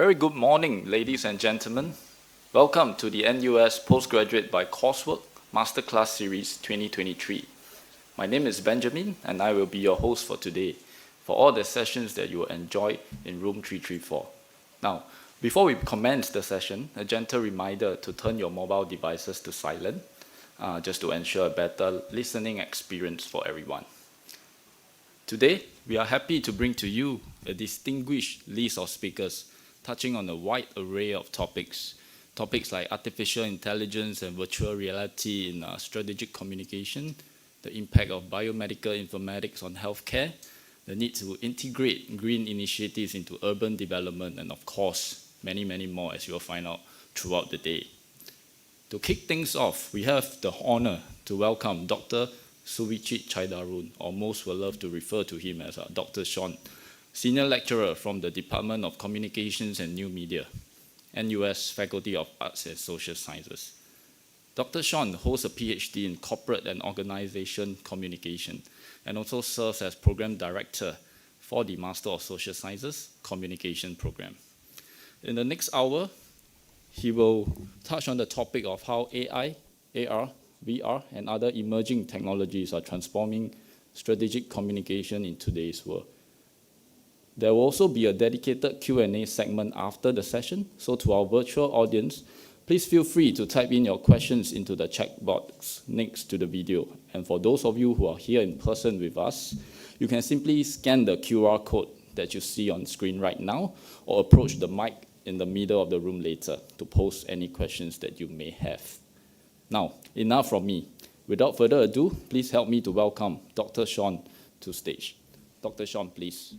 very good morning, ladies and gentlemen. Welcome to the NUS Postgraduate by Coursework Masterclass Series 2023. My name is Benjamin, and I will be your host for today for all the sessions that you will enjoy in room 334. Now, before we commence the session, a gentle reminder to turn your mobile devices to silent, just to ensure a better listening experience for everyone. Today, we are happy to bring to you a distinguished list of speakers touching on a wide array of topics. Topics like artificial intelligence and virtual reality in strategic communication, the impact of biomedical informatics on healthcare, the need to integrate green initiatives into urban development, and of course, many, many more as you will find out throughout the day. To kick things off, we have the honor to welcome Dr. Suvichit Chaidarun, or most will love to refer to him as Dr. Sean, Senior Lecturer from the Department of Communications and New Media, NUS Faculty of Arts and Social Sciences. Dr. Sean holds a PhD in Corporate and Organization Communication and also serves as Program Director for the Master of Social Sciences Communication Program. In the next hour, he will touch on the topic of how AI, AR, VR, and other emerging technologies are transforming strategic communication in today's world. There will also be a dedicated Q&A segment after the session, so to our virtual audience, please feel free to type in your questions into the chat box next to the video. And for those of you who are here in person with us, you can simply scan the QR code that you see on screen right now, or approach the mic in the middle of the room later to post any questions that you may have. Now, enough from me. Without further ado, please help me to welcome Dr. Sean to stage. Dr. Sean, please.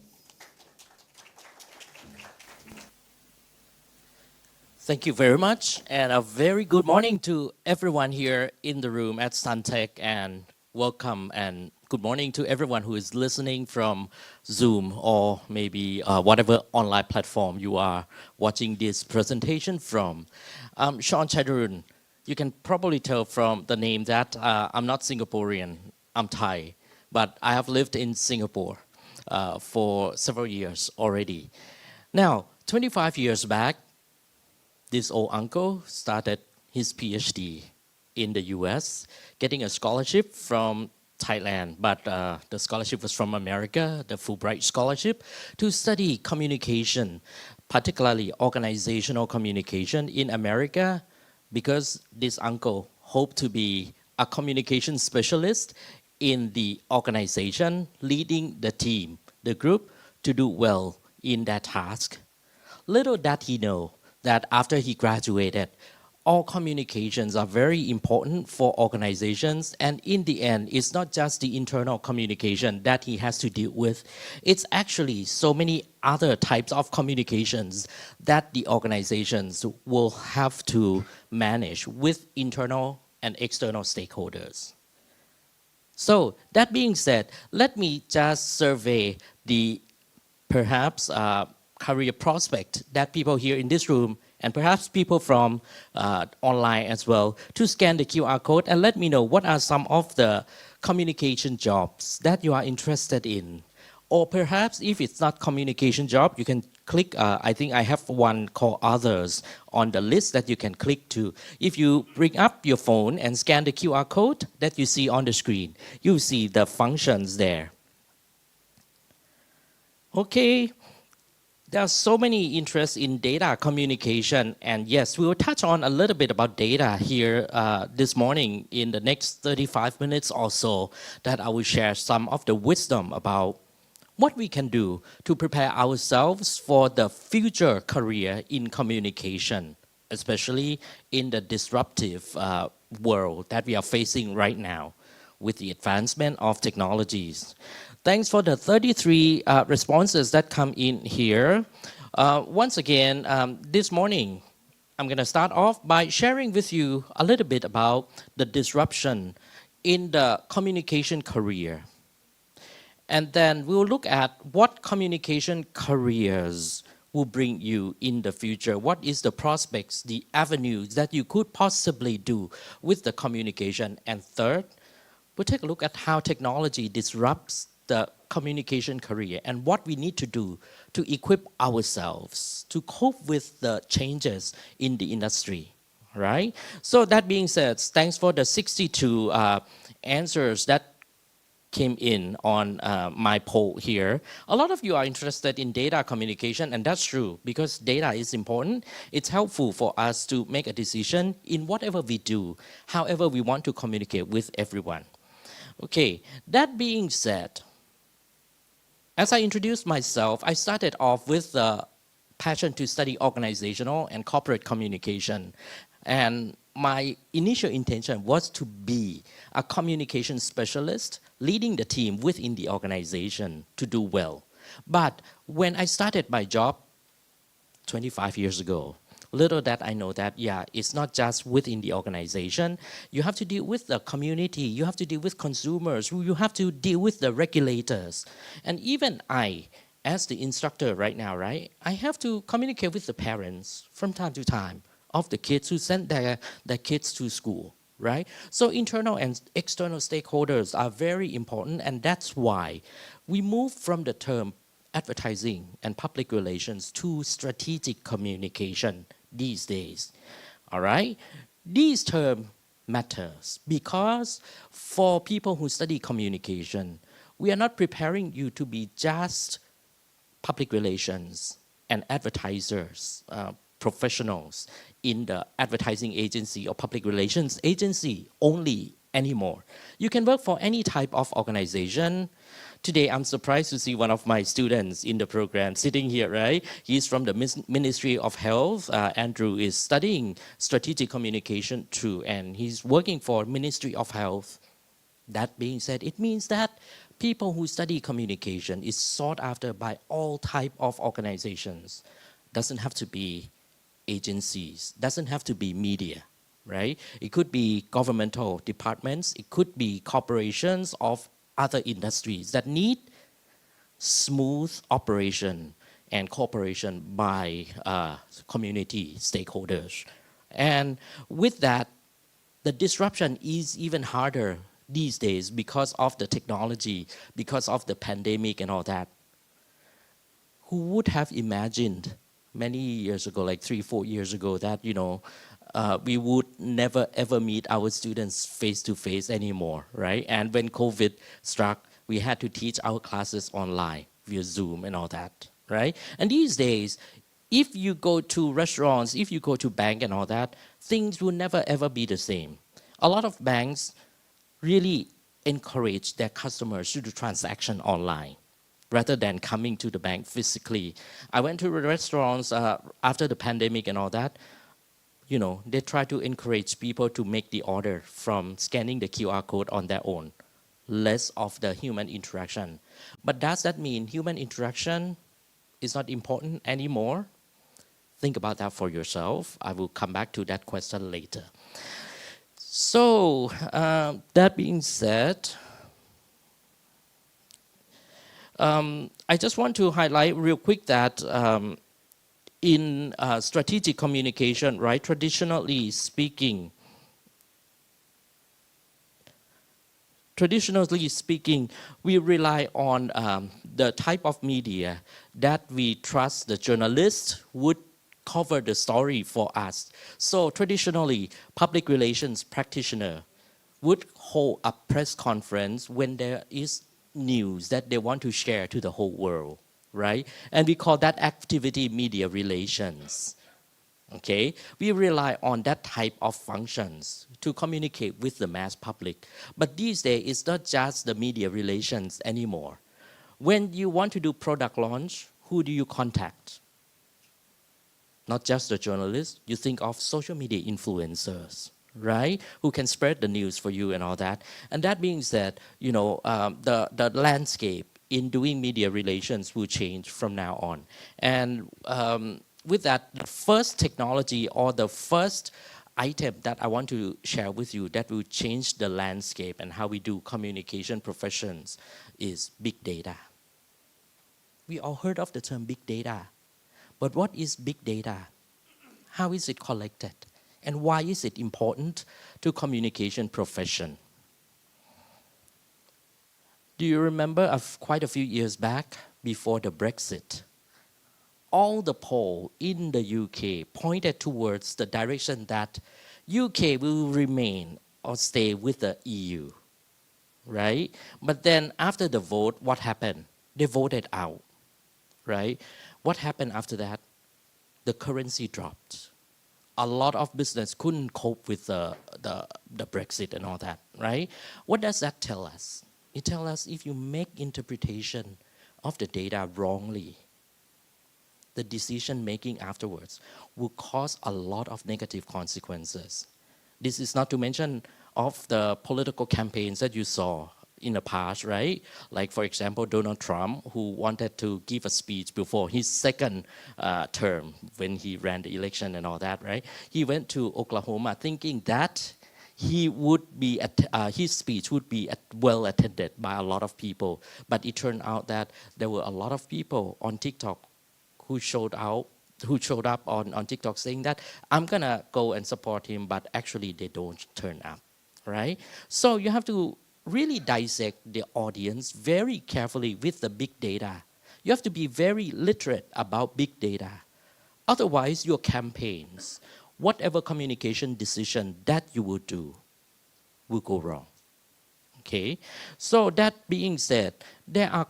Thank you very much, and a very good morning to everyone here in the room at Suntech, and welcome and good morning to everyone who is listening from Zoom or maybe whatever online platform you are watching this presentation from. I'm Sean Chaidarun. You can probably tell from the name that I'm not Singaporean, I'm Thai, but I have lived in Singapore for several years already. Now, 25 years back, this old uncle started his PhD in the US, getting a scholarship from Thailand, but the scholarship was from America, the Fulbright Scholarship, to study communication, particularly organizational communication in America, because this uncle hoped to be a communication specialist in the organization, leading the team, the group, to do well in that task. Little did he know that after he graduated, all communications are very important for organizations, and in the end, it's not just the internal communication that he has to deal with. It's actually so many other types of communications that the organizations will have to manage with internal and external stakeholders. So that being said, let me just survey the perhaps career prospect that people here in this room and perhaps people from online as well, to scan the QR code and let me know what are some of the communication jobs that you are interested in. Or perhaps if it's not communication job, you can click, I think I have one called Others on the list that you can click to. If you bring up your phone and scan the QR code that you see on the screen, you see the functions there. Okay. There are so many interests in data communication, and yes, we will touch on a little bit about data here this morning in the next 35 minutes or so, that I will share some of the wisdom about what we can do to prepare ourselves for the future career in communication, especially in the disruptive world that we are facing right now with the advancement of technologies. Thanks for the 33 responses that come in here. Once again, this morning, I'm going to start off by sharing with you a little bit about the disruption in the communication career. And then we'll look at what communication careers will bring you in the future. What is the prospects, the avenues that you could possibly do with the communication? And third, we'll take a look at how technology disrupts the communication career and what we need to do to equip ourselves to cope with the changes in the industry, right? So that being said, thanks for the 62 answers that came in on my poll here. A lot of you are interested in data communication, and that's true because data is important. It's helpful for us to make a decision in whatever we do, however we want to communicate with everyone. Okay, that being said, as I introduced myself, I started off with the passion to study organizational and corporate communication. And my initial intention was to be a communication specialist leading the team within the organization to do well. But when I started my job 25 years ago, little that I know that, yeah, it's not just within the organization. You have to deal with the community. You have to deal with consumers. You have to deal with the regulators. And even I, as the instructor right now, right, I have to communicate with the parents from time to time of the kids who send their kids to school, right? So internal and external stakeholders are very important, and that's why we move from the term advertising and public relations to strategic communication these days, all right? These terms matters because for people who study communication, we are not preparing you to be just public relations and advertisers, professionals in the advertising agency or public relations agency only anymore. You can work for any type of organization. Today, I'm surprised to see one of my students in the program sitting here, right? He's from the Ministry of Health. Andrew is studying strategic communication too, and he's working for Ministry of Health. That being said, it means that people who study communication is sought after by all type of organizations. Doesn't have to be agencies, doesn't have to be media, right? It could be governmental departments, it could be corporations of other industries that need smooth operation and cooperation by community stakeholders. And with that, the disruption is even harder these days because of the technology, because of the pandemic and all that. Who would have imagined many years ago, like 3-4 years ago, that we would never ever meet our students face to face anymore, right? And when COVID struck, we had to teach our classes online via Zoom and all that, right? And these days, if you go to restaurants, if you go to bank and all that, things will never ever be the same. A lot of banks really encourage their customers to do transaction online rather than coming to the bank physically. I went to restaurants after the pandemic and all that. They try to encourage people to make the order from scanning the QR code on their own, less of the human interaction. But does that mean human interaction is not important anymore? Think about that for yourself. I will come back to that question later. So that being said, I just want to highlight real quick that in strategic communication, right, traditionally speaking, we rely on the type of media that we trust the journalist would cover the story for us. So traditionally, public relations practitioner would hold a press conference when there is news that they want to share to the whole world, right? And we call that activity media relations. Okay, we rely on that type of functions to communicate with the mass public. But these days, it's not just the media relations anymore. When you want to do product launch, who do you contact? Not just the journalists, you think of social media influencers, right? Who can spread the news for you and all that. And that being said, the landscape in doing media relations will change from now on. And with that, the first technology or the first item that I want to share with you that will change the landscape and how we do communication professions is big data. We all heard of the term big data, but what is big data? How is it collected? And why is it important to communication profession? Do you remember quite a few years back, before the Brexit, all the poll in the UK pointed towards the direction that UK will remain or stay with the EU, right? But then after the vote, what happened? They voted out, right? What happened after that? The currency dropped. A lot of business couldn't cope with the Brexit and all that, right? What does that tell us? It tells us if you make interpretation of the data wrongly, the decision making afterwards will cause a lot of negative consequences. This is not to mention of the political campaigns that you saw in the past, right? Like, for example, Donald Trump, who wanted to give a speech before his second term when he ran the election and all that, right? He went to Oklahoma thinking that he would be his speech would be well attended by a lot of people, but it turned out that there were a lot of people on TikTok who showed up on TikTok saying that I'm gonna go and support him, but actually they don't turn up, right? So you have to really dissect the audience very carefully with the big data. You have to be very literate about big data. Otherwise, your campaigns, whatever communication decision that you will do, will go wrong. Okay? So that being said, there are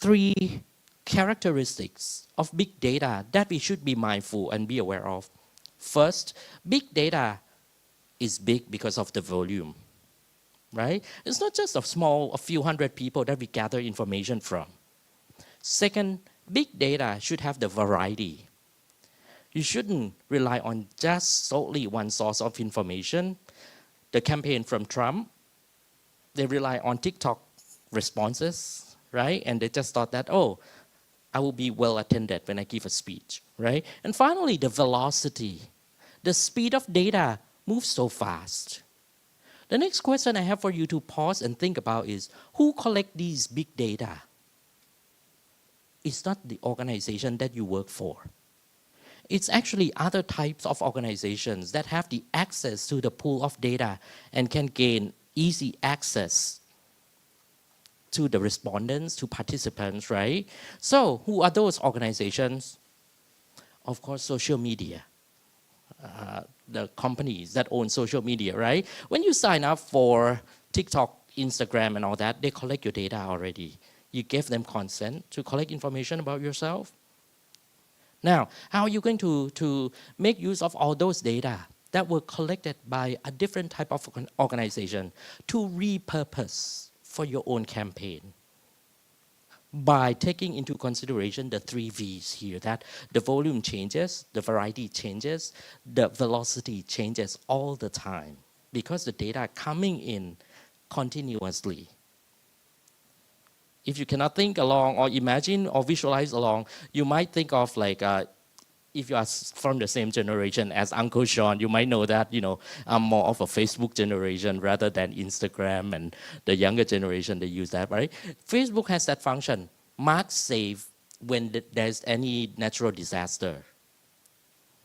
3 characteristics of big data that we should be mindful and be aware of. First, big data is big because of the volume, right? It's not just a few hundred people that we gather information from. Second, big data should have the variety. You shouldn't rely on just solely one source of information. The campaign from Trump, they rely on TikTok responses, right? And they just thought that, oh, I will be well attended when I give a speech, right? And finally, the velocity. The speed of data moves so fast. The next question I have for you to pause and think about is, who collect these big data? It's not the organization that you work for. It's actually other types of organizations that have the access to the pool of data and can gain easy access to the respondents, to participants, right? So who are those organizations? Of course, social media. The companies that own social media, right? When you sign up for TikTok, Instagram, and all that, they collect your data already. You give them consent to collect information about yourself. Now, how are you going to make use of all those data that were collected by a different type of organization to repurpose for your own campaign? By taking into consideration the 3 V's here, that the volume changes, the variety changes, the velocity changes all the time because the data coming in continuously. If you cannot think along or imagine or visualize along, you might think of like, if you are from the same generation as Uncle Sean, you might know that, I'm more of a Facebook generation rather than Instagram, and the younger generation, they use that, right? Facebook has that function, mark save when there's any natural disaster,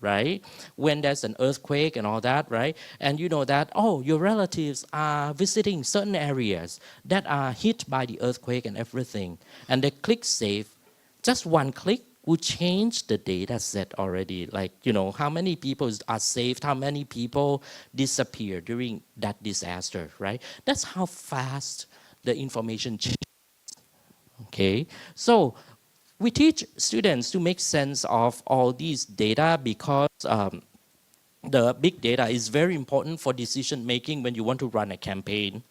right? When there's an earthquake and all that, right? And you know that, oh, your relatives are visiting certain areas that are hit by the earthquake and everything, and they click save, just one click would change the data set already. Like, how many people are saved, how many people disappear during that disaster, right? That's how fast the information changes. Okay, so we teach students to make sense of all these data because the big data is very important for decision making when you want to run a campaign.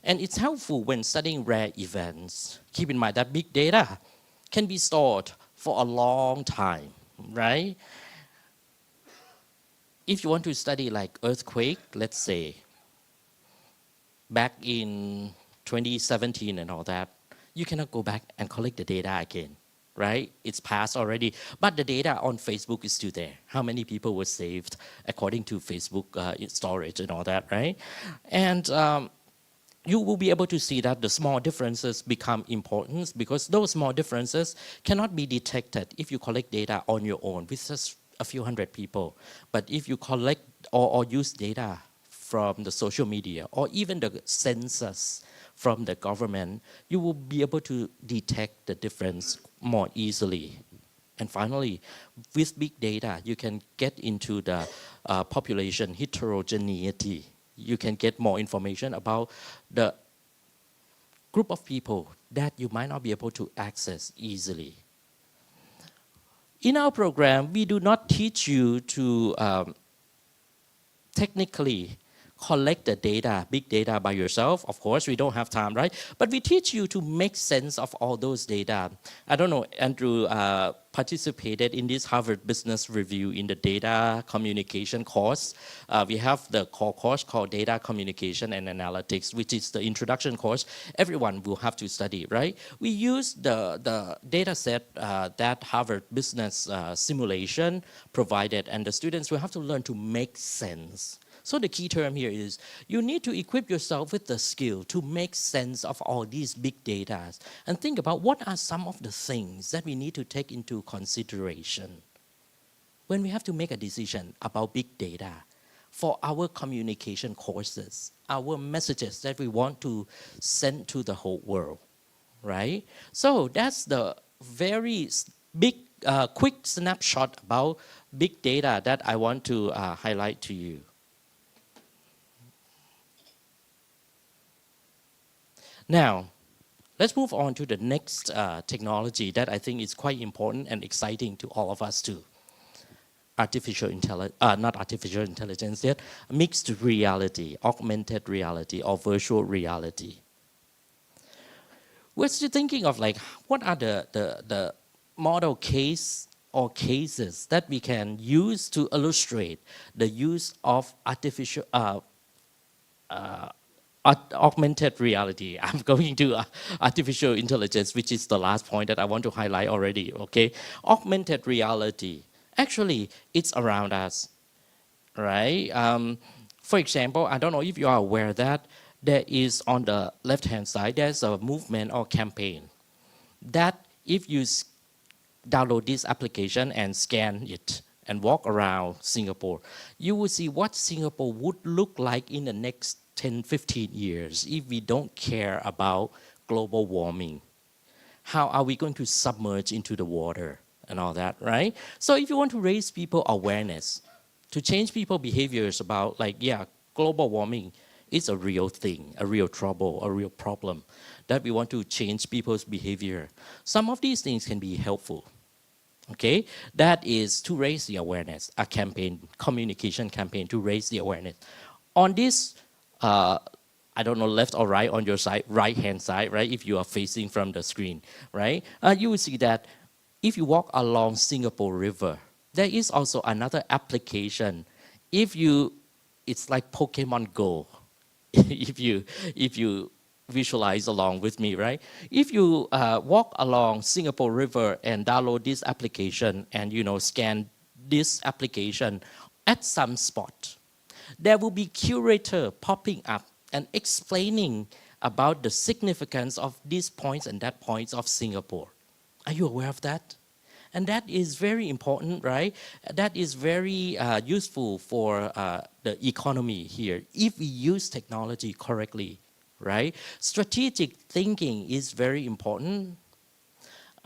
And it's helpful when studying rare events. Keep in mind that big data can be stored for a long time, right? If you want to study like earthquake, let's say, back in 2017 and all that, you cannot go back and collect the data again, right? It's past already, but the data on Facebook is still there. How many people were saved according to Facebook storage and all that, right? And you will be able to see that the small differences become important because those small differences cannot be detected if you collect data on your own with just a few hundred people. But if you collect or use data from the social media or even the census from the government, you will be able to detect the difference more easily. And finally, with big data, you can get into the population heterogeneity. You can get more information about the group of people that you might not be able to access easily. In our program, we do not teach you to technically collect the data, big data by yourself. Of course, we don't have time, right? But we teach you to make sense of all those data. I don't know, Andrew participated in this Harvard Business Review in the data communication course. We have the core course called Data Communication and Analytics, which is the introduction course. Everyone will have to study, right? We use the data set that Harvard Business Simulation provided, and the students will have to learn to make sense. So the key term here is you need to equip yourself with the skill to make sense of all these big data and think about what are some of the things that we need to take into consideration when we have to make a decision about big data for our communication courses, our messages that we want to send to the whole world, right? So that's the very big, quick snapshot about big data that I want to highlight to you. Now, let's move on to the next technology that I think is quite important and exciting to all of us too. Not artificial intelligence yet, mixed reality, augmented reality, or virtual reality. We're still thinking of like, what are the model case or cases that we can use to illustrate the use of augmented reality. I'm going to artificial intelligence, which is the last point that I want to highlight already, okay? Augmented reality, actually, it's around us, right? For example, I don't know if you are aware that there is on the left-hand side, there's a movement or campaign that if you download this application and scan it and walk around Singapore, you will see what Singapore would look like in the next 10, 15 years if we don't care about global warming. How are we going to submerge into the water and all that, right? So if you want to raise people awareness, to change people behaviors about like, yeah, global warming is a real thing, a real trouble, a real problem that we want to change people's behavior. Some of these things can be helpful. Okay, that is to raise the awareness, a campaign, communication campaign to raise the awareness. On this I don't know, left or right on your side, right-hand side, right? If you are facing from the screen, right? You will see that if you walk along Singapore River, there is also another application. It's like Pokemon Go. if you visualize along with me, right? If you walk along Singapore River and download this application and scan this application at some spot, there will be curator popping up and explaining about the significance of these points and that points of Singapore. Are you aware of that? And that is very important, right? That is very useful for the economy here if we use technology correctly, right? Strategic thinking is very important.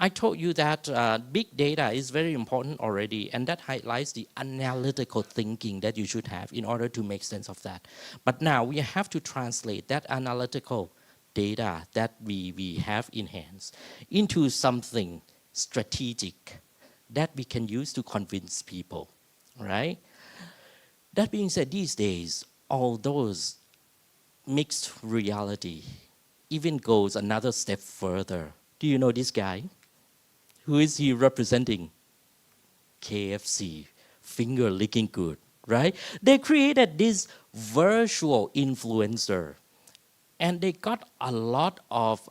I told you that big data is very important already, and that highlights the analytical thinking that you should have in order to make sense of that. But now we have to translate that analytical data that we have in hands into something strategic that we can use to convince people, right? That being said, these days, all those mixed reality even goes another step further. Do you know this guy? Who is he representing? KFC, finger licking good, right? They created this virtual influencer, and they got a lot of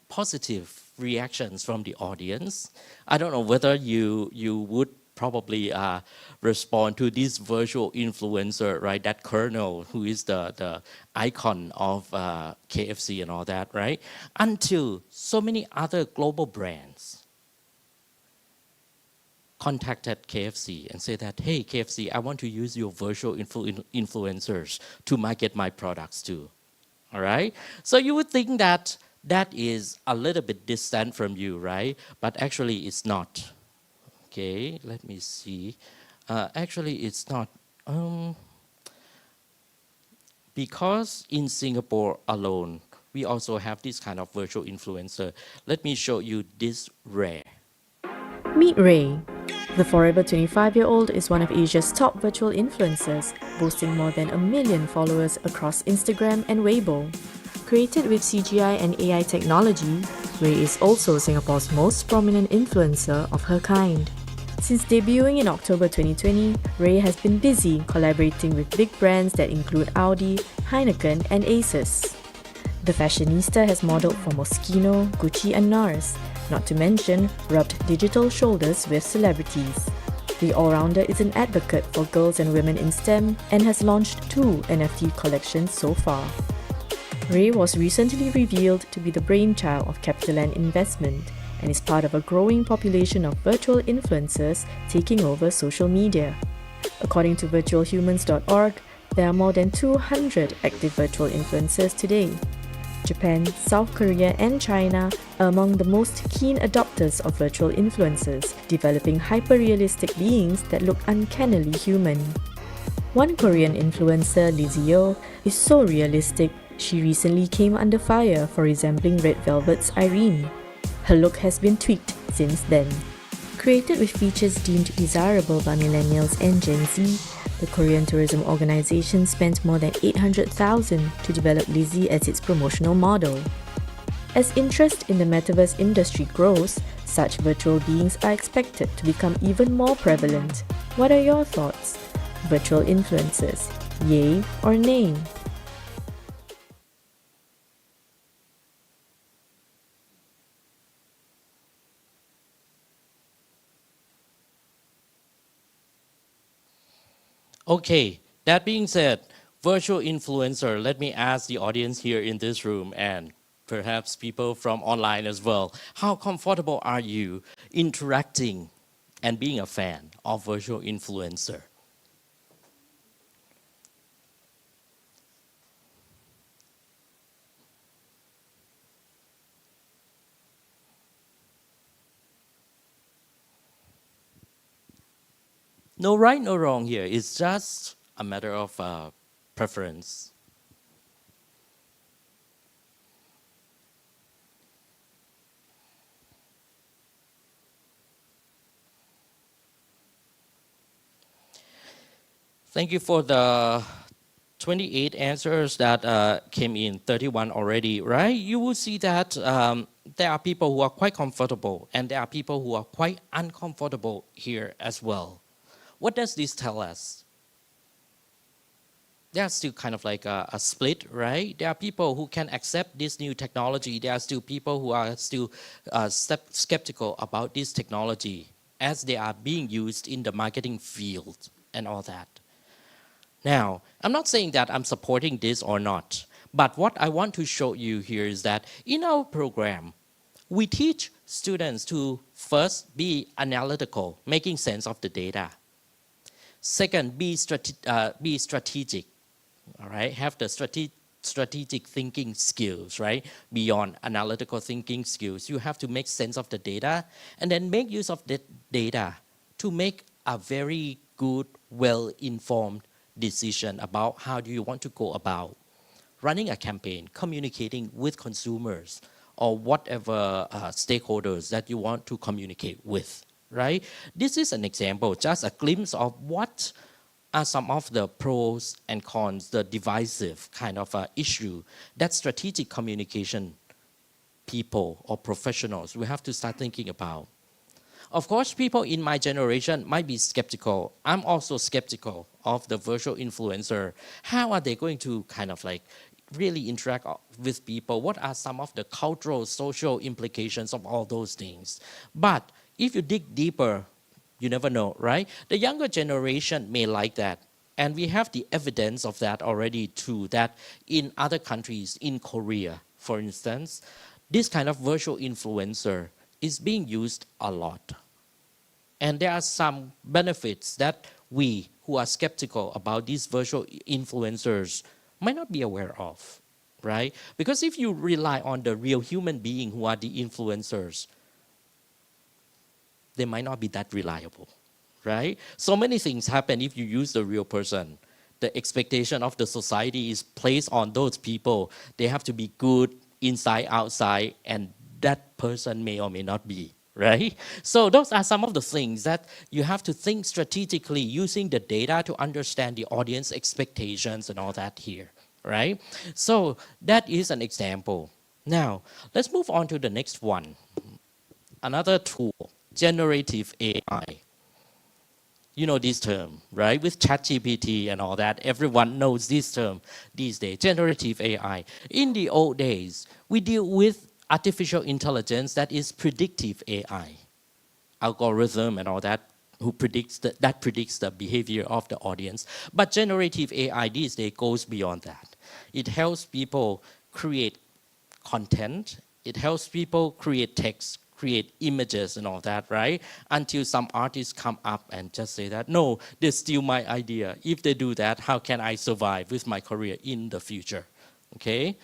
positive reactions from the audience. I don't know whether you would probably respond to this virtual influencer, right? That Colonel, who is the icon of KFC and all that, right? Until so many other global brands contacted KFC and said that, hey, KFC, I want to use your virtual influencers to market my products too. All right? So you would think that that is a little bit distant from you, right? But actually it's not. Okay, let me see. Actually, it's not. Um, because in Singapore alone, we also have this kind of virtual influencer. Let me show you this rare. Meet Ray. The forever 25-year-old is one of Asia's top virtual influencers, boasting more than 1 million followers across Instagram and Weibo. Created with CGI and AI technology, Ray is also Singapore's most prominent influencer of her kind. Since debuting in October 2020, Ray has been busy collaborating with big brands that include Audi, Heineken, and Asus. The fashionista has modeled for Moschino, Gucci, and NARS, not to mention rubbed digital shoulders with celebrities. The all-rounder is an advocate for girls and women in STEM and has launched 2 NFT collections so far. Ray was recently revealed to be the brainchild of CapitaLand Investment and is part of a growing population of virtual influencers taking over social media. According to virtualhumans.org, there are more than 200 active virtual influencers today. Japan, South Korea, and China are among the most keen adopters of virtual influencers, developing hyper-realistic beings that look uncannily human. One Korean influencer, Lizzie Yo, is so realistic, she recently came under fire for resembling Red Velvet's Irene. Her look has been tweaked since then. Created with features deemed desirable by millennials and Gen Z, the Korean tourism organization spent more than 800,000 to develop Lizzie as its promotional model. As interest in the metaverse industry grows, such virtual beings are expected to become even more prevalent. What are your thoughts? Virtual influencers, yay or nay? Okay, that being said, virtual influencer, let me ask the audience here in this room and perhaps people from online as well, how comfortable are you interacting and being a fan of virtual influencer? No right, no wrong here. It's just a matter of preference. Thank you for the 28 answers that came in, 31 already, right? You will see that there are people who are quite comfortable and there are people who are quite uncomfortable here as well. What does this tell us? There's still kind of like a split, right? There are people who can accept this new technology. There are still people who are still skeptical about this technology as they are being used in the marketing field and all that. Now, I'm not saying that I'm supporting this or not, but what I want to show you here is that in our program, we teach students to first be analytical, making sense of the data. Second, be strategic, all right? Have the strategic thinking skills, right? Beyond analytical thinking skills, you have to make sense of the data and then make use of the data to make a very good, well-informed decision about how do you want to go about running a campaign, communicating with consumers or whatever stakeholders that you want to communicate with, right? This is an example, just a glimpse of what are some of the pros and cons, the divisive kind of issue that strategic communication people or professionals we have to start thinking about. Of course, people in my generation might be skeptical. I'm also skeptical of the virtual influencer. How are they going to kind of like really interact with people? What are some of the cultural, social implications of all those things? But if you dig deeper, you never know, right? The younger generation may like that. And we have the evidence of that already too, that in other countries, in Korea, for instance, this kind of virtual influencer is being used a lot. And there are some benefits that we who are skeptical about these virtual influencers might not be aware of, right? Because if you rely on the real human being who are the influencers, they might not be that reliable, right? So many things happen if you use the real person. The expectation of the society is placed on those people. They have to be good inside, outside, and that person may or may not be, right? So those are some of the things that you have to think strategically using the data to understand the audience expectations and all that here, right? So that is an example. Now, let's move on to the next one. Another tool, generative AI. You know this term, right? With ChatGPT and all that, everyone knows this term these days, generative AI. In the old days, we deal with artificial intelligence that is predictive AI, algorithm and all that, that predicts the behavior of the audience. But generative AI these days goes beyond that. It helps people create content. It helps people create text, create images and all that, right? Until some artists come up and just say that, no, they steal my idea. If they do that, how can I survive with my career in the future? Okay?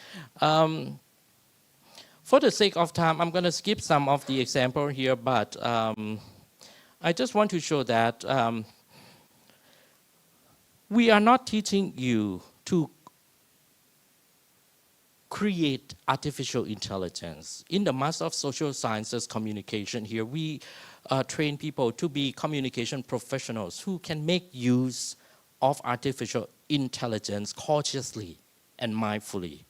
For the sake of time, I'm going to skip some of the example here, but I just want to show that we are not teaching you to create artificial intelligence. In the Master of Social Sciences Communication here, we train people to be communication professionals who can make use of artificial intelligence cautiously and mindfully,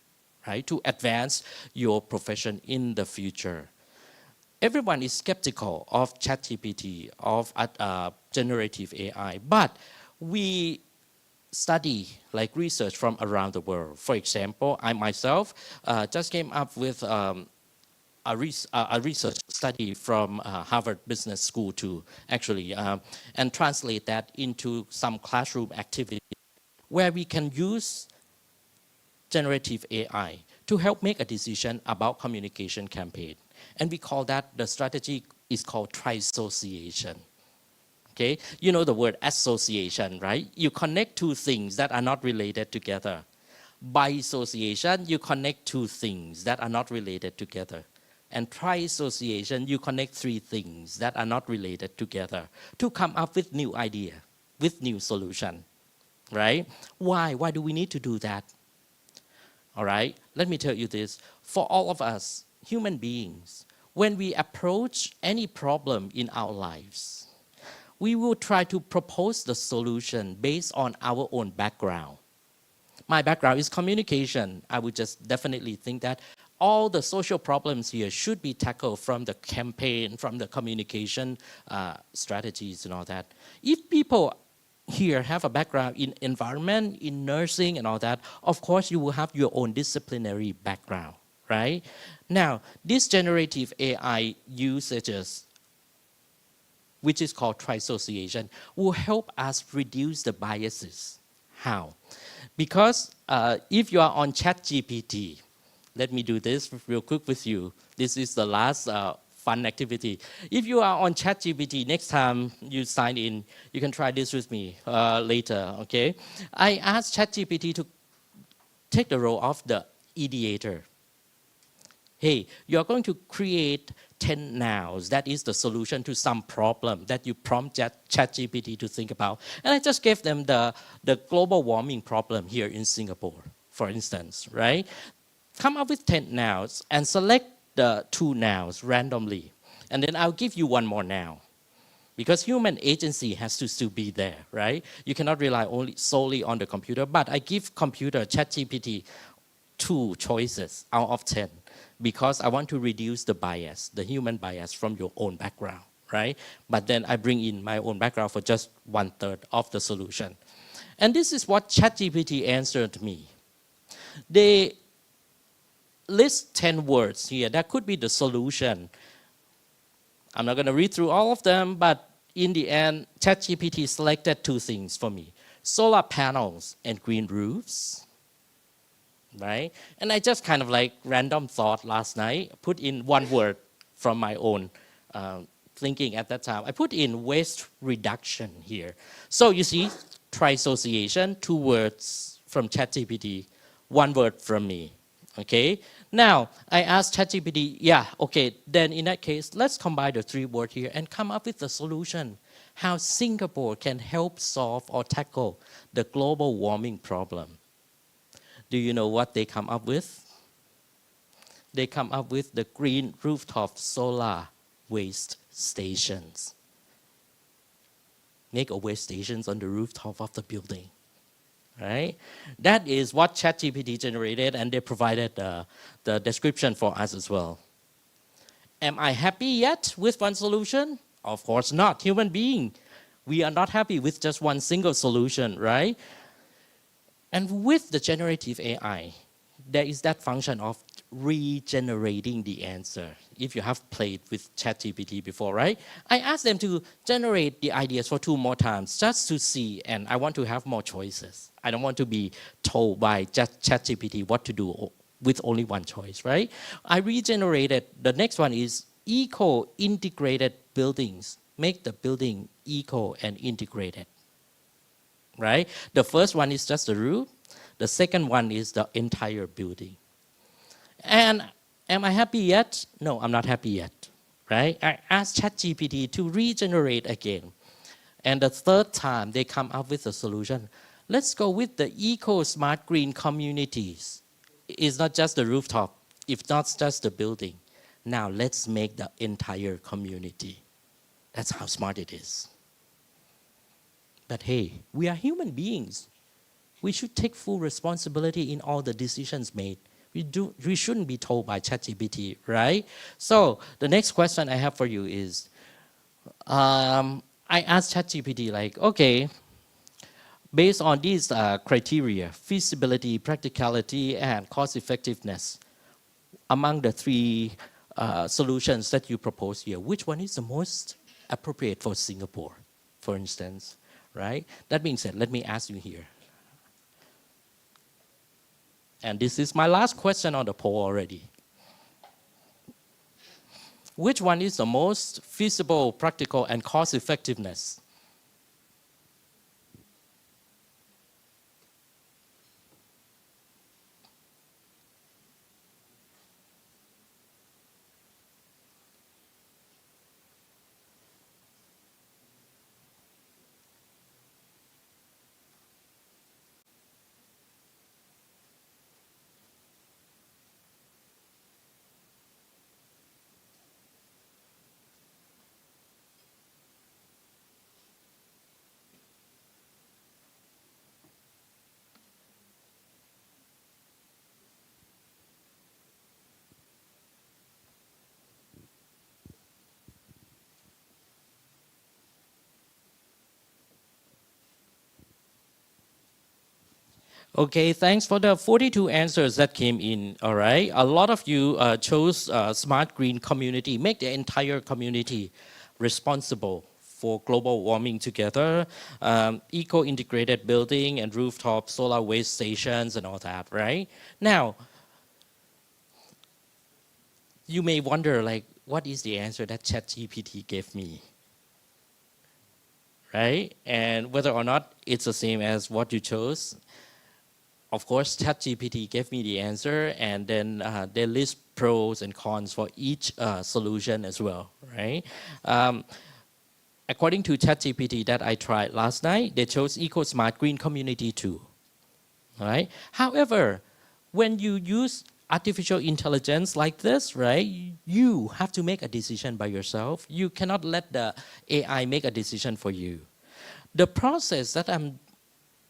right, to advance your profession in the future. Everyone is skeptical of ChatGPT, of generative AI, but we study like research from around the world. For example, I myself just came up with a research study from Harvard Business School too, actually, and translate that into some classroom activity where we can use generative AI to help make a decision about communication campaign. And we call that, the strategy is called trisociation. Okay, you know the word association, right? You connect two things that are not related together. Bisociation, you connect two things that are not related together. And trisociation, you connect three things that are not related together to come up with new idea, with new solution, right? Why? Why do we need to do that? All right, let me tell you this. For all of us, human beings, when we approach any problem in our lives, we will try to propose the solution based on our own background. My background is communication. I would just definitely think that all the social problems here should be tackled from the campaign, from the communication strategies and all that. If people here have a background in environment, in nursing and all that, of course you will have your own disciplinary background, right? Now, this generative AI usages, which is called trisociation, will help us reduce the biases. How? Because if you are on ChatGPT, let me do this real quick with you. This is the last fun activity. If you are on ChatGPT, next time you sign in, you can try this with me later, okay? I asked ChatGPT to take the role of the ideator. Hey, you're going to create 10 nows. That is the solution to some problem that you prompt ChatGPT to think about. And I just gave them the global warming problem here in Singapore, for instance, right? Come up with 10 nows and select the 2 nows randomly. And then I'll give you one more now. Because human agency has to still be there, right? You cannot rely solely on the computer. But I give computer, ChatGPT, 2 choices out of 10. Because I want to reduce the bias, the human bias from your own background, right? But then I bring in my own background for just 1/3 of the solution. And this is what ChatGPT answered me. They list 10 words here. That could be the solution. I'm not going to read through all of them, but in the end, ChatGPT selected 2 things for me: solar panels and green roofs. Right? And I just kind of like random thought last night, put in 1 word from my own thinking at that time. I put in waste reduction here. So you see, trisociation, 2 words from ChatGPT, 1 word from me. Okay, now I asked ChatGPT, yeah, okay, then in that case, let's combine the three words here and come up with a solution how Singapore can help solve or tackle the global warming problem. Do you know what they come up with? They come up with the green rooftop solar waste stations. Make a waste stations on the rooftop of the building. Right? That is what ChatGPT generated, and they provided the description for us as well. Am I happy yet with one solution? Of course not. Human being, we are not happy with just one single solution, right? And with the generative AI, there is that function of regenerating the answer. If you have played with ChatGPT before, right? I asked them to generate the ideas for 2 more times just to see, and I want to have more choices. I don't want to be told by ChatGPT what to do with only one choice, right? I regenerated, the next one is eco-integrated buildings. Make the building eco and integrated, right? The first one is just the roof. The second one is the entire building. And am I happy yet? No, I'm not happy yet, right? I asked ChatGPT to regenerate again. And the third time, they come up with a solution. Let's go with the eco-smart green communities. It's not just the rooftop. It's not just the building. Now let's make the entire community. That's how smart it is. But hey, we are human beings. We should take full responsibility in all the decisions made. We shouldn't be told by ChatGPT, right? So the next question I have for you is, I asked ChatGPT like, okay, based on these criteria, feasibility, practicality, and cost effectiveness, among the 3 solutions that you propose here, which one is the most appropriate for Singapore, for instance, right? That being said, let me ask you here. And this is my last question on the poll already. Which one is the most feasible, practical, and cost effectiveness? Okay, thanks for the 42 answers that came in, all right? A lot of you chose smart green community, make the entire community responsible for global warming together, eco-integrated building and rooftop solar waste stations and all that, right? Now, you may wonder like, what is the answer that ChatGPT gave me? Right? And whether or not it's the same as what you chose. Of course, ChatGPT gave me the answer, and then they list pros and cons for each solution as well, right? According to ChatGPT that I tried last night, they chose EcoSmart Green Community too, right? However, when you use artificial intelligence like this, right, you have to make a decision by yourself. You cannot let the AI make a decision for you. The process that I'm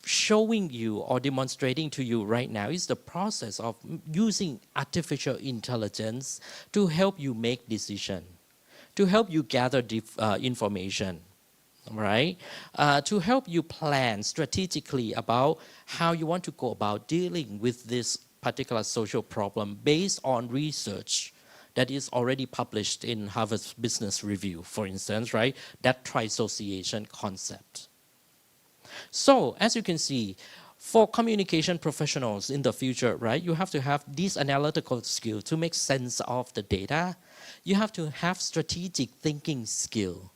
showing you or demonstrating to you right now is the process of using artificial intelligence to help you make decision, to help you gather information, right? To help you plan strategically about how you want to go about dealing with this particular social problem based on research that is already published in Harvard Business Review, for instance, right? That tri-association concept. So, as you can see, for communication professionals in the future, right, you have to have these analytical skills to make sense of the data. You have to have strategic thinking skill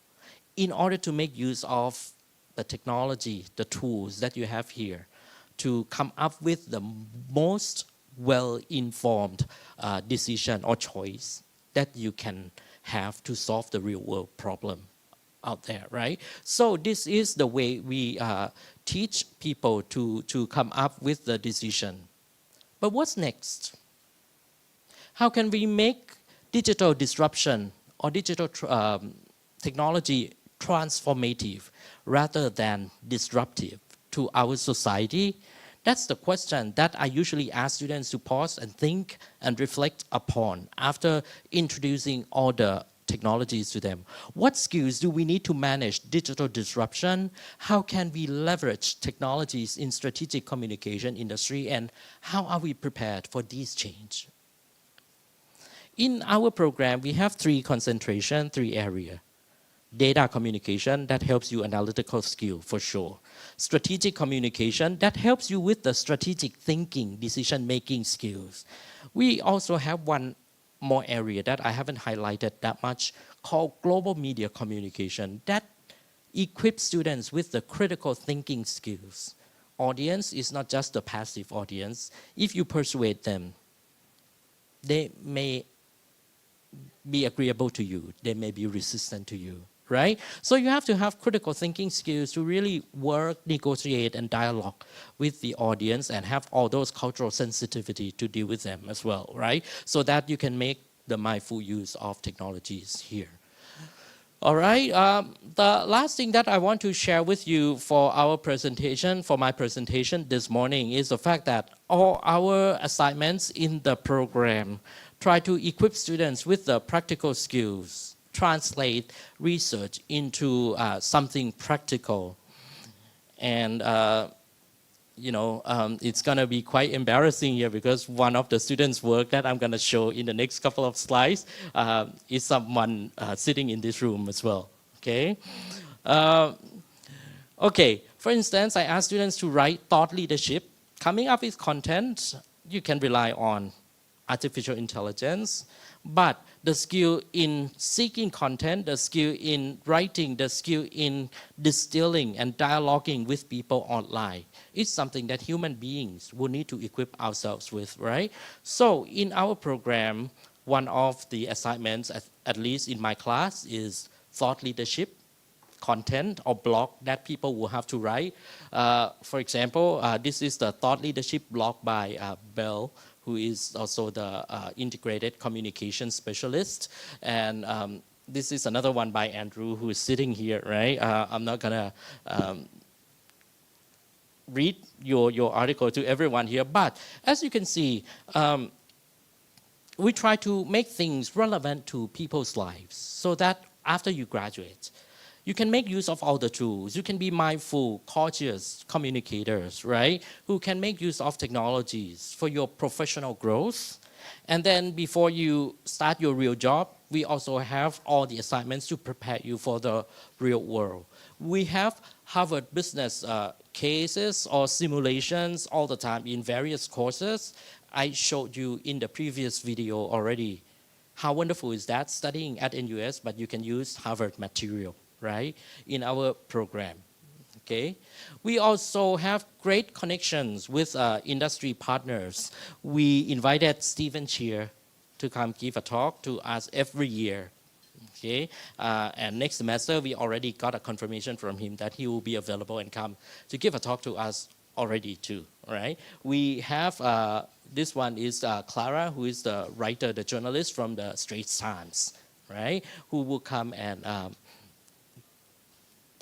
in order to make use of the technology, the tools that you have here to come up with the most well-informed decision or choice that you can have to solve the real world problem out there, right? So this is the way we teach people to come up with the decision. But what's next? How can we make digital disruption or digital technology transformative rather than disruptive to our society? That's the question that I usually ask students to pause and think and reflect upon after introducing all the technologies to them. What skills do we need to manage digital disruption? How can we leverage technologies in strategic communication industry, and how are we prepared for these change? In our program, we have three areas. Data communication, that helps you analytical skill for sure. Strategic communication, that helps you with the strategic thinking, decision-making skills. We also have one more area that I haven't highlighted that much called global media communication, that equips students with the critical thinking skills. Audience is not just a passive audience. If you persuade them, they may be agreeable to you, they may be resistant to you. Right? So you have to have critical thinking skills to really work, negotiate, and dialogue with the audience and have all those cultural sensitivity to deal with them as well, right? So that you can make the mindful use of technologies here. All right, the last thing that I want to share with you for our presentation, for my presentation this morning, is the fact that all our assignments in the program try to equip students with the practical skills, translate research into something practical. And, it's going to be quite embarrassing here because one of the students' work that I'm going to show in the next couple of slides is someone sitting in this room as well, okay? Okay, for instance, I asked students to write thought leadership. Coming up with content, you can rely on artificial intelligence, but the skill in seeking content, the skill in writing, the skill in distilling and dialoguing with people online is something that human beings will need to equip ourselves with, right? So in our program, one of the assignments, at least in my class, is thought leadership, content or blog that people will have to write. For example, this is the thought leadership blog by Bell, who is also the integrated communication specialist. And this is another one by Andrew, who is sitting here, right? I'm not gonna read your article to everyone here, but as you can see, we try to make things relevant to people's lives so that after you graduate, you can make use of all the tools. You can be mindful, cautious communicators, right? Who can make use of technologies for your professional growth. And then before you start your real job, we also have all the assignments to prepare you for the real world. We have Harvard Business cases or simulations all the time in various courses. I showed you in the previous video already. How wonderful is that, studying at NUS, but you can use Harvard material, right, in our program, okay? We also have great connections with industry partners. We invited Stephen Cheer to come give a talk to us every year, okay? And next semester, we already got a confirmation from him that he will be available and come to give a talk to us already too, all right? We have, this one is Clara, who is the writer, the journalist from the Straits Times, right? Who will come and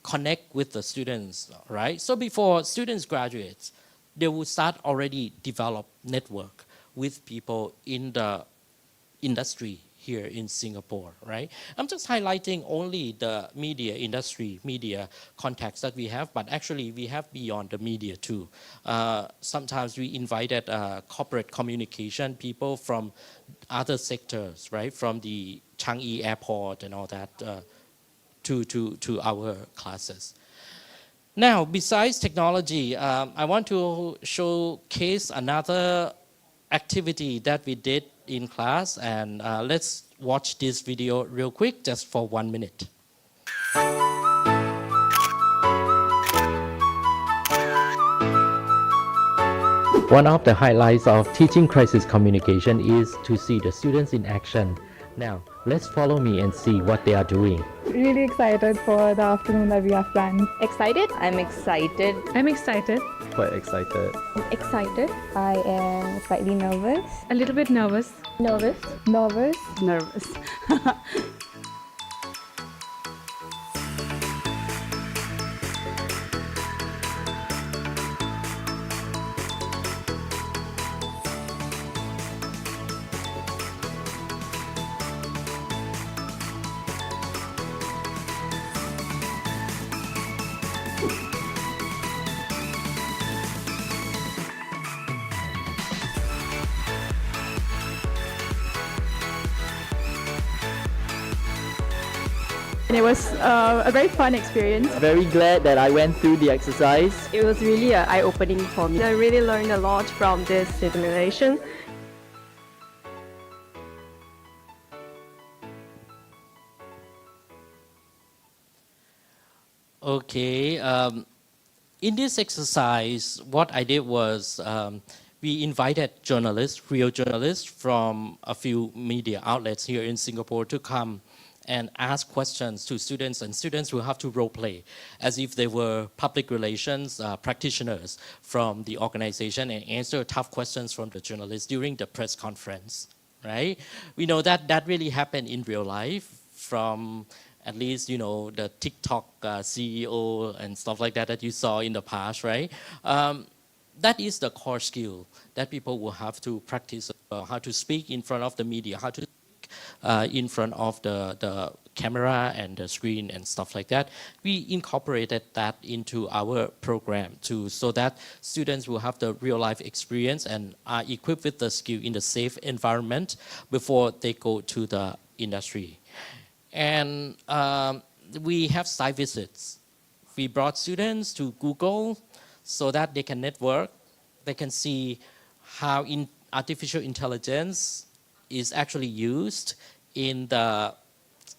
connect with the students, right? So before students graduate, they will start already develop network with people in the industry here in Singapore, right? I'm just highlighting only the media industry, media contacts that we have, but actually we have beyond the media too. Sometimes we invited corporate communication people from other sectors, right? From the Changi Airport and all that, to our classes. Now, besides technology, I want to showcase another activity that we did in class, and let's watch this video real quick, just for 1 minute. One of the highlights of teaching crisis communication is to see the students in action. Now, let's follow me and see what they are doing. Really excited for the afternoon that we have planned. Excited? I'm excited. I'm excited. Quite excited. Excited. I am slightly nervous. A little bit nervous. Nervous. Nervous. Nervous. And it was a very fun experience. Very glad that I went through the exercise. It was really eye-opening for me. I really learned a lot from this simulation. Okay, in this exercise, what I did was we invited journalists, real journalists from a few media outlets here in Singapore to come and ask questions to students, and students will have to role play as if they were public relations practitioners from the organization and answer tough questions from the journalists during the press conference, right? We know that that really happened in real life from at least, you know, the TikTok CEO and stuff like that that you saw in the past, right? That is the core skill that people will have to practice, how to speak in front of the media, how to in front of the camera and the screen and stuff like that. We incorporated that into our program too, so that students will have the real life experience and are equipped with the skill in the safe environment before they go to the industry. And we have site visits. We brought students to Google so that they can network, they can see how artificial intelligence is actually used in the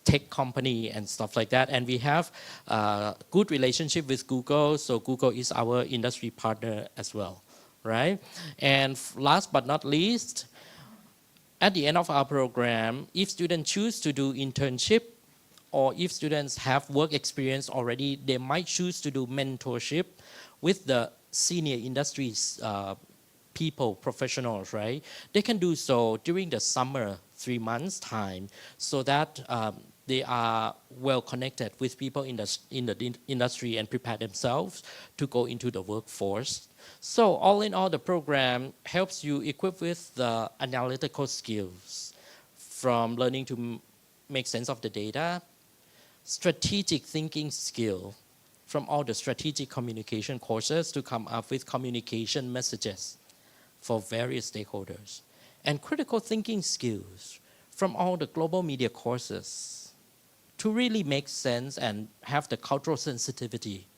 tech company and stuff like that. And we have a good relationship with Google, so Google is our industry partner as well, right? And last but not least, at the end of our program, if students choose to do internship, or if students have work experience already, they might choose to do mentorship with the senior industries people, professionals, right? They can do so during the summer, 3 months time, so that they are well connected with people in the industry and prepare themselves to go into the workforce. So all in all, the program helps you equip with the analytical skills from learning to make sense of the data, strategic thinking skill from all the strategic communication courses to come up with communication messages for various stakeholders, and critical thinking skills from all the global media courses to really make sense and have the cultural sensitivity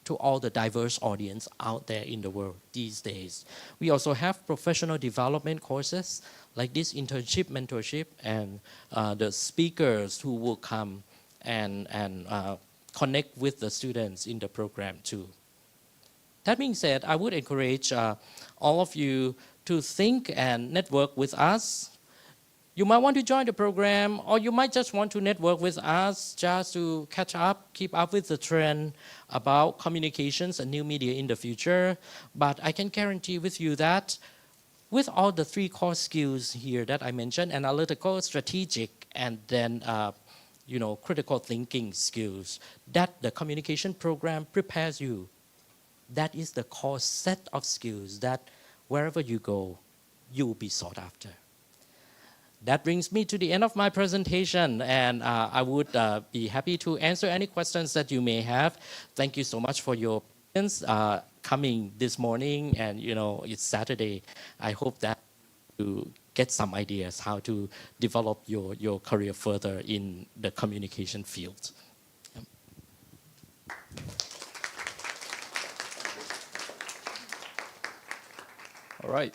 to all the diverse audience out there in the world these days. We also have professional development courses like this internship, mentorship, and the speakers who will come and connect with the students in the program too. That being said, I would encourage all of you to think and network with us. You might want to join the program, or you might just want to network with us just to catch up, keep up with the trend about communications and new media in the future. But I can guarantee with you that with all the 3 core skills here that I mentioned, analytical, strategic, and then critical thinking skills, that the communication program prepares you. That is the core set of skills that wherever you go, you will be sought after. That brings me to the end of my presentation, and I would be happy to answer any questions that you may have. Thank you so much for your patience coming this morning, and it's Saturday. I hope that you get some ideas how to develop your career further in the communication field. All right.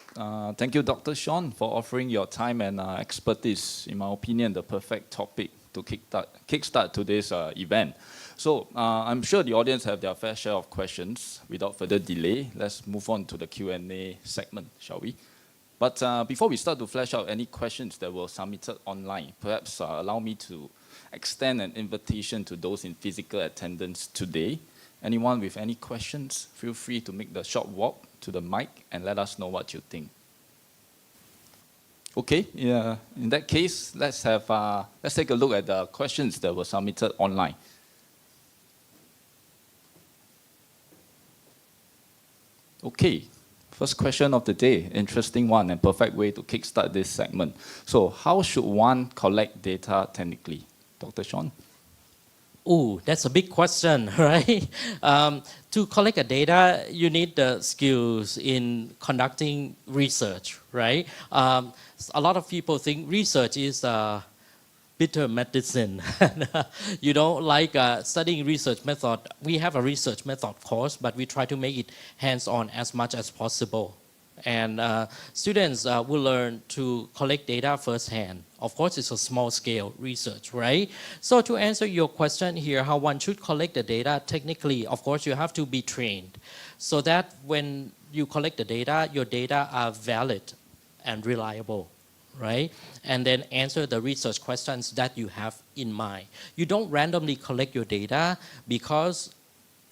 Thank you, Dr. Sean, for offering your time and expertise, in my opinion, the perfect topic to kickstart today's event. So I'm sure the audience have their fair share of questions. Without further delay, let's move on to the Q&A segment, shall we? But before we start to flesh out any questions that were submitted online, perhaps allow me to extend an invitation to those in physical attendance today. Anyone with any questions, feel free to make the short walk to the mic and let us know what you think. Okay, yeah, in that case, let's take a look at the questions that were submitted online. Okay, first question of the day, interesting one and perfect way to kickstart this segment. So how should one collect data technically? Dr. Sean? Oh, that's a big question, right? To collect a data, you need the skills in conducting research, right? A lot of people think research is bitter medicine. You don't like studying research method. We have a research method course, but we try to make it hands-on as much as possible. And students will learn to collect data firsthand. Of course, it's a small-scale research, right? So to answer your question here, how one should collect the data, technically, of course, you have to be trained so that when you collect the data, your data are valid and reliable, right? And then answer the research questions that you have in mind. You don't randomly collect your data because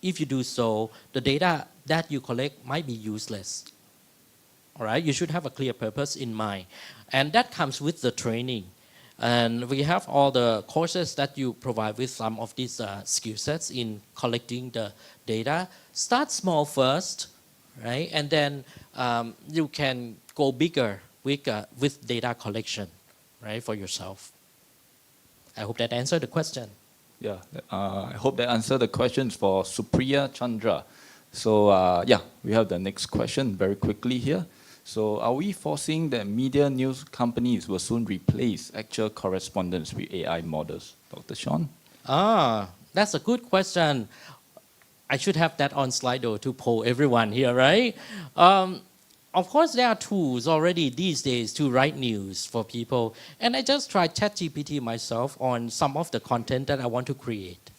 if you do so, the data that you collect might be useless. All right, you should have a clear purpose in mind. And that comes with the training. And we have all the courses that you provide with some of these skill sets in collecting the data. Start small first, right? And then you can go bigger with data collection, right, for yourself. I hope that answered the question. Yeah, I hope that answered the questions for Supriya Chandra. So yeah, we have the next question very quickly here. So are we foreseeing that media news companies will soon replace actual correspondence with AI models? Dr. Sean? That's a good question. I should have that on Slido to poll everyone here, right? Of course, there are tools already these days to write news for people. And I just tried ChatGPT myself on some of the content that I want to create.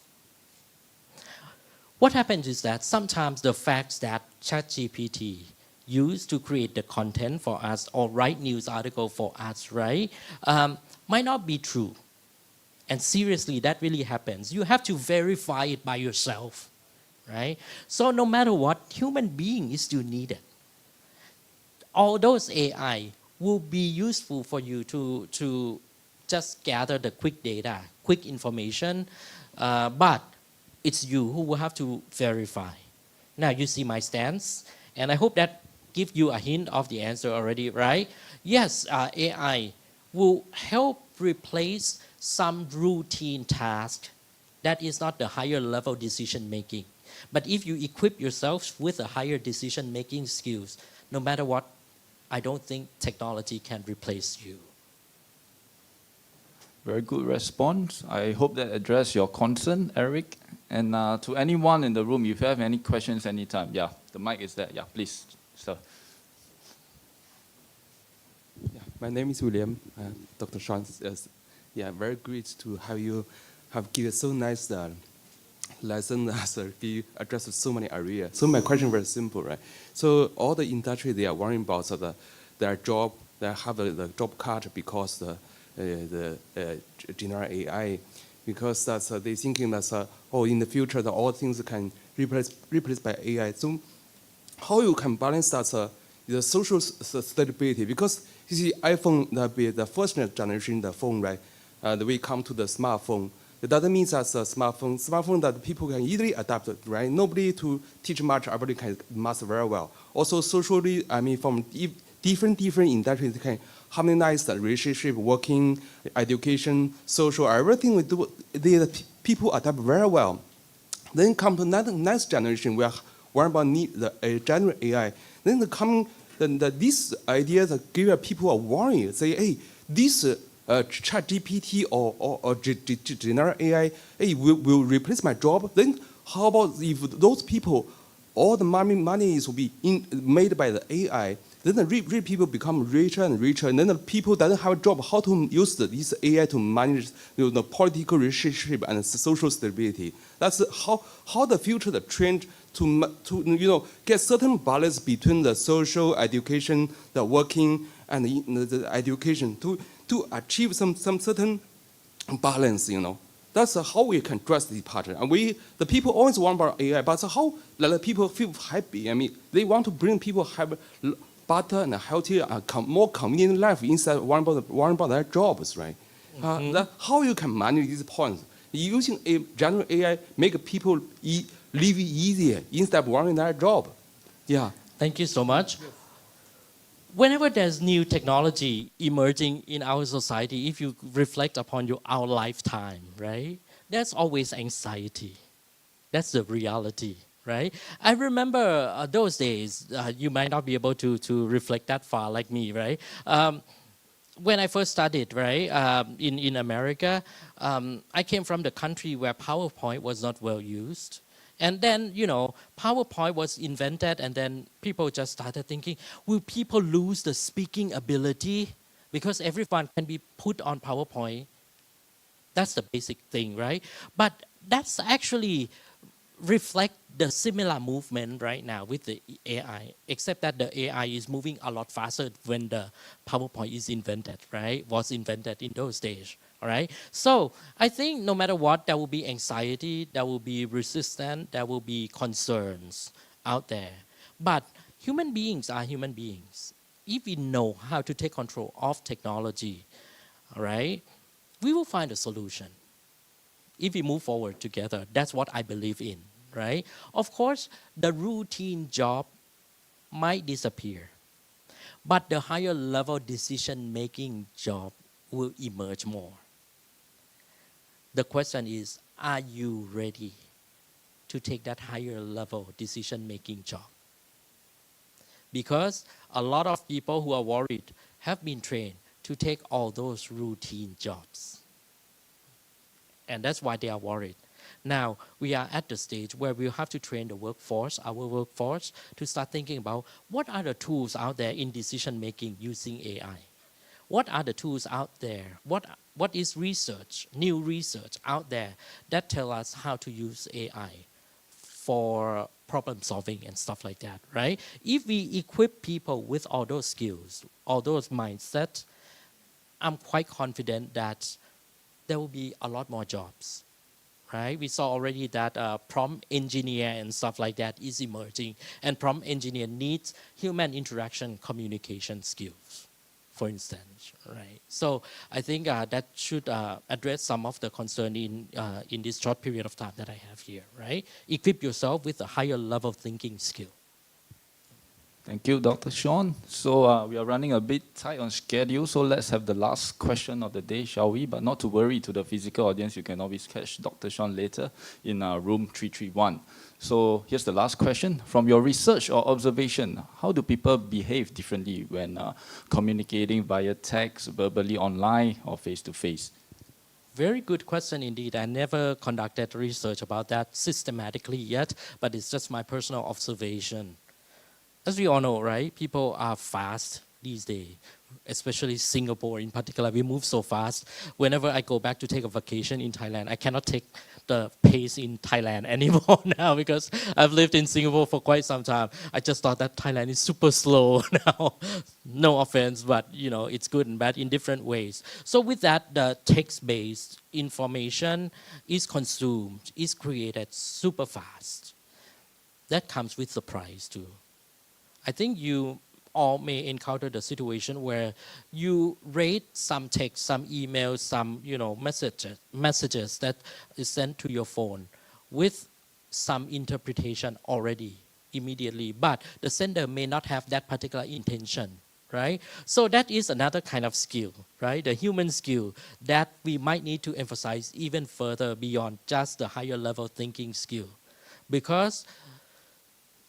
What happens is that sometimes the facts that ChatGPT used to create the content for us or write news article for us, right, might not be true. And seriously, that really happens. You have to verify it by yourself, right? So no matter what, human being is still needed. All those AI will be useful for you to just gather the quick data, quick information, but it's you who will have to verify. Now you see my stance, and I hope that gives you a hint of the answer already, right? Yes, AI will help replace some routine task that is not the higher level decision making. But if you equip yourself with a higher decision making skills, no matter what, I don't think technology can replace you. Very good response. I hope that addressed your concern, Eric. And to anyone in the room, if you have any questions anytime, yeah, the mic is there. Yeah, please, sir. Yeah, my name is William. Dr. Sean, yeah, very great to have you given so nice lesson as you address so many areas. So my question is very simple, right? So all the industry, they are worrying about their job, they have the job cut because the general AI, because that's they thinking that in the future all things can replaced by AI. So how you can balance that the social stability? Because you see, iPhone the first generation the phone, right? We come to the smartphone. It doesn't mean that smartphone that people can easily adapt, right? Nobody to teach much, everybody can master very well. Also socially, I mean, from different industries can harmonize the relationship, working, education, social, everything we do, the people adapt very well. Then come to next generation, we are worried about the general AI. Then these ideas that give people a worry, say, hey, this ChatGPT or general AI, hey, will replace my job. Then how about if those people, all the money will be made by the AI? Then the rich people become richer and richer, and then the people that don't have a job, how to use this AI to manage the political relationship and social stability. That's how the future, the trend to get certain balance between the social education, the working, and the education to achieve some certain balance. That's how we can address the pattern. And the people always want about AI, but how let the people feel happy? I mean, they want to bring people have better and healthier, more convenient life instead of worrying about their jobs, right? How you can manage these points? Using general AI make people live easier instead of worrying their job. Yeah. Thank you so much. Whenever there's new technology emerging in our society, if you reflect upon our lifetime, right, there's always anxiety. That's the reality, right? I remember those days, you might not be able to reflect that far like me, right? When I first studied, right, in America, I came from the country where PowerPoint was not well used. And then, PowerPoint was invented, and then people just started thinking, will people lose the speaking ability? Because everyone can be put on PowerPoint. That's the basic thing, right? But that's actually reflect the similar movement right now with the AI, except that the AI is moving a lot faster when the PowerPoint is invented, right? Was invented in those days, all right? So I think no matter what, there will be anxiety, there will be resistance, there will be concerns out there. But human beings are human beings. If we know how to take control of technology, all right, we will find a solution. If we move forward together, that's what I believe in, right? Of course, the routine job might disappear, but the higher level decision-making job will emerge more. The question is, are you ready to take that higher level decision-making job? Because a lot of people who are worried have been trained to take all those routine jobs. And that's why they are worried. Now, we are at the stage where we have to train the workforce, our workforce, to start thinking about what are the tools out there in decision-making using AI? What are the tools out there? What is research, new research out there that tell us how to use AI for problem solving and stuff like that, right? If we equip people with all those skills, all those mindsets, I'm quite confident that there will be a lot more jobs, right? We saw already that prompt engineer and stuff like that is emerging, and prompt engineer needs human interaction communication skills, for instance, right? So I think that should address some of the concern in this short period of time that I have here, right? Equip yourself with a higher level thinking skill. Thank you, Dr. Sean. So we are running a bit tight on schedule, so let's have the last question of the day, shall we? But not to worry, to the physical audience, you can always catch Dr. Sean later in room 331. So here's the last question. From your research or observation, how do people behave differently when communicating via text, verbally online, or face-to-face? Very good question indeed. I never conducted research about that systematically yet, but it's just my personal observation. As we all know, right, people are fast these days, especially Singapore in particular. We move so fast. Whenever I go back to take a vacation in Thailand, I cannot take the pace in Thailand anymore now because I've lived in Singapore for quite some time. I just thought that Thailand is super slow now. No offense, but it's good and bad in different ways. So with that, the text-based information is consumed, is created super fast. That comes with surprise too. I think you all may encounter the situation where you read some text, some emails, some messages that is sent to your phone with some interpretation already immediately, but the sender may not have that particular intention, right? So that is another kind of skill, right? The human skill that we might need to emphasize even further beyond just the higher level thinking skill. Because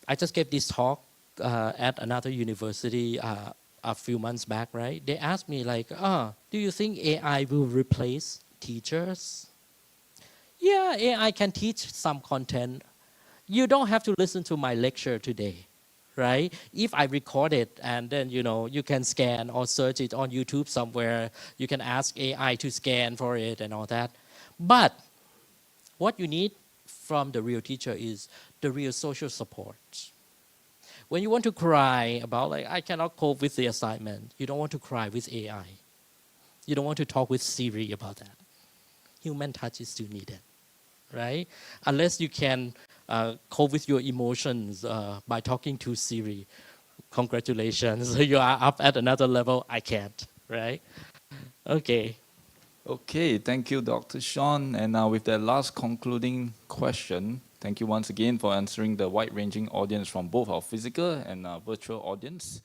I just gave this talk at another university a few months back, right? They asked me like, do you think AI will replace teachers? Yeah, AI can teach some content. You don't have to listen to my lecture today, right? If I record it and then, you can scan or search it on YouTube somewhere, you can ask AI to scan for it and all that. But what you need from the real teacher is the real social support. When you want to cry about, like, I cannot cope with the assignment, you don't want to cry with AI. You don't want to talk with Siri about that. Human touch is still needed, right? Unless you can cope with your emotions by talking to Siri. Congratulations, you are up at another level. I can't, right? Okay. Okay, thank you, Dr. Sean. And now with that last concluding question, thank you once again for answering the wide-ranging audience from both our physical and virtual audience.